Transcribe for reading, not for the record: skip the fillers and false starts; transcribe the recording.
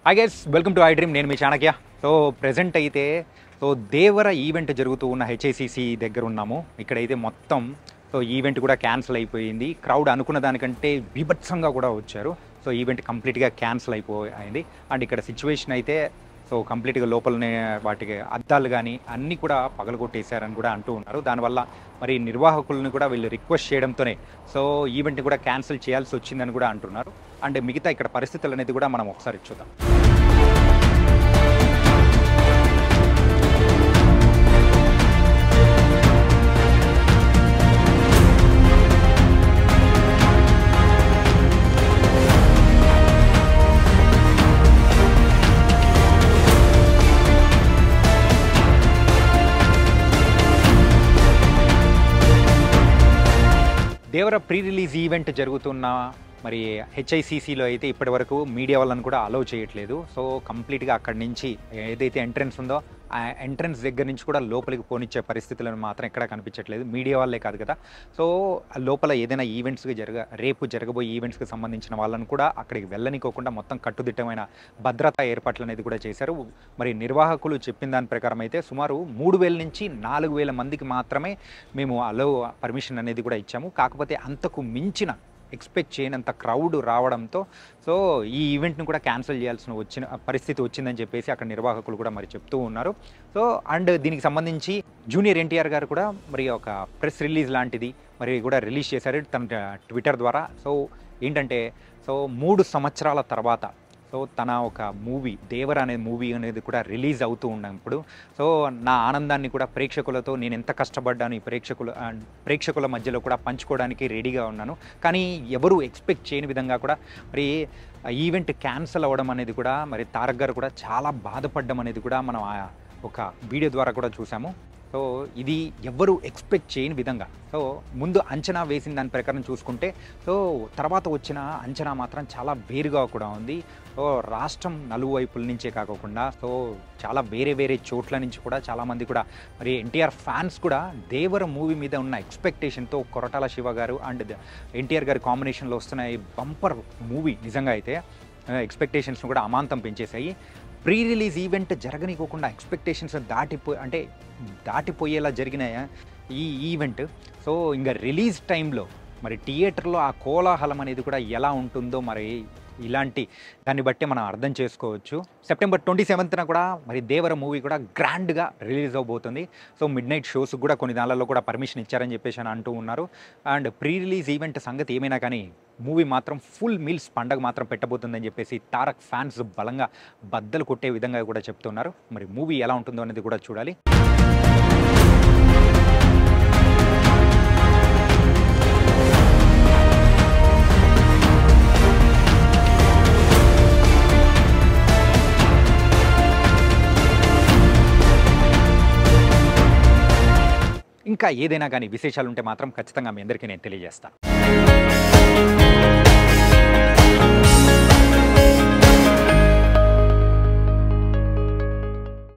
Hi guys, welcome to I dream. నేను మీ Chanakya. So present అయితే దేవర event జరుగుతూ ఉన్న హెచ్ఐసిసి దగ్గర ఉన్నాము. ఇక్కడైతే మొత్తం ఈవెంట్ కూడా క్యాన్సిల్ అయిపోయింది. క్రౌడ్ అనుకున్న దానికంటే బీభత్సంగా కూడా వచ్చారు. సో ఈవెంట్ కంప్లీట్గా క్యాన్సిల్ అయిపోయింది. అండ్ ఇక్కడ సిచ్యువేషన్ అయితే కంప్లీట్గా లోపలనే వాటికి అద్దాలు కానీ అన్నీ కూడా పగలగొట్టేశారని కూడా అంటూ ఉన్నారు. దానివల్ల మరి నిర్వాహకులను కూడా వీళ్ళు రిక్వెస్ట్ చేయడంతోనే ఈవెంట్ని కూడా క్యాన్సిల్ చేయాల్సి వచ్చిందని కూడా అంటున్నారు. అండ్ మిగతా ఇక్కడ పరిస్థితులు అనేది కూడా మనం ఒకసారి చూద్దాం. దేవర ప్రీ రిలీజ్ ఈవెంట్ జరుగుతున్న మరి హెచ్ఐసిసిలో అయితే ఇప్పటి వరకు మీడియా వాళ్ళని కూడా అలౌ చేయట్లేదు. సో కంప్లీట్గా అక్కడి నుంచి ఏదైతే ఎంట్రన్స్ ఉందో ఆ ఎంట్రన్స్ దగ్గర నుంచి కూడా లోపలికి పోనిచ్చే పరిస్థితులను మాత్రం ఎక్కడా కనిపించట్లేదు. మీడియా వాళ్ళే కాదు కదా. సో లోపల ఏదైనా ఈవెంట్స్కి రేపు జరగబోయే ఈవెంట్స్కి సంబంధించిన వాళ్ళని కూడా అక్కడికి వెళ్ళనికోకుండా మొత్తం కట్టుదిట్టమైన భద్రతా ఏర్పాట్లు అనేది కూడా చేశారు. మరి నిర్వాహకులు చెప్పిన దాని ప్రకారం అయితే సుమారు 3000 నుంచి 4000 మందికి మాత్రమే మేము పర్మిషన్ అనేది కూడా ఇచ్చాము. కాకపోతే అంతకు మించిన ఎక్స్పెక్ట్ చేయనంత క్రౌడ్ రావడంతో ఈ ఈవెంట్ని కూడా క్యాన్సిల్ చేయాల్సిన పరిస్థితి వచ్చిందని చెప్పేసి అక్కడ నిర్వాహకులు కూడా మరి చెప్తూ ఉన్నారు. అండ్ దీనికి సంబంధించి జూనియర్ ఎన్టీఆర్ గారు కూడా మరి ఒక ప్రెస్ రిలీజ్ లాంటిది మరి కూడా రిలీజ్ చేశారు తన ట్విట్టర్ ద్వారా. ఏంటంటే 3 సంవత్సరాల తర్వాత తన ఒక మూవీ దేవర అనే మూవీ అనేది కూడా రిలీజ్ అవుతూ ఉన్నప్పుడు నా ఆనందాన్ని కూడా ప్రేక్షకులతో నేను ఎంత కష్టపడ్డాను ఈ ప్రేక్షకుల మధ్యలో కూడా పంచుకోవడానికి రెడీగా ఉన్నాను. కానీ ఎవరు ఎక్స్పెక్ట్ చేయని విధంగా కూడా మరి ఈవెంట్ క్యాన్సిల్ అవ్వడం అనేది కూడా మరి తారక్ గారు కూడా చాలా బాధపడడం అనేది కూడా మనం ఒక వీడియో ద్వారా కూడా చూసాము. ఇది ఎవ్వరు ఎక్స్పెక్ట్ చేయని విధంగా ముందు అంచనా వేసిన దాని ప్రకారం చూసుకుంటే తర్వాత వచ్చిన అంచనా మాత్రం చాలా వేరుగా కూడా ఉంది. రాష్ట్రం నలువైపుల నుంచే కాకుండా చాలా వేరే చోట్ల నుంచి కూడా చాలామంది కూడా మరి ఎన్టీఆర్ ఫ్యాన్స్ కూడా దేవర మూవీ మీద ఉన్న ఎక్స్పెక్టేషన్తో కొరటాల శివ గారు అండ్ ఎన్టీఆర్ గారి కాంబినేషన్లో వస్తున్న ఈ బంపర్ మూవీ నిజంగా అయితే ఎక్స్పెక్టేషన్స్ను కూడా అమాంతం పెంచేశాయి. ప్రీ రిలీజ్ ఈవెంట్ జరగనికోకుండా ఎక్స్పెక్టేషన్స్ దాటిపోయేలా జరిగిన ఈ ఈవెంట్ ఇంకా రిలీజ్ టైంలో మరి థియేటర్లో ఆ కోలాహలం అనేది కూడా ఎలా ఉంటుందో మరి ఇలాంటి దాన్ని బట్టి మనం అర్థం చేసుకోవచ్చు. సెప్టెంబర్ 27న కూడా మరి దేవర మూవీ కూడా గ్రాండ్గా రిలీజ్ అవబోతుంది. మిడ్ నైట్ షోస్ కూడా కొన్ని దానిలలో కూడా పర్మిషన్ ఇచ్చారని చెప్పేసి అని అంటూ ఉన్నారు. అండ్ ప్రీ రిలీజ్ ఈవెంట్ సంగతి ఏమైనా కానీ మూవీ మాత్రం ఫుల్ మీల్స్ పండగ మాత్రం పెట్టబోతుందని చెప్పేసి తారక్ ఫ్యాన్స్ బలంగా బద్దలు కొట్టే విధంగా కూడా చెప్తున్నారు. మరి మూవీ ఎలా ఉంటుందో అనేది కూడా చూడాలి. ఇంకా ఏదైనా కానీ విశేషాలు ఉంటే మాత్రం ఖచ్చితంగా మీ అందరికీ నేను తెలియజేస్తాను.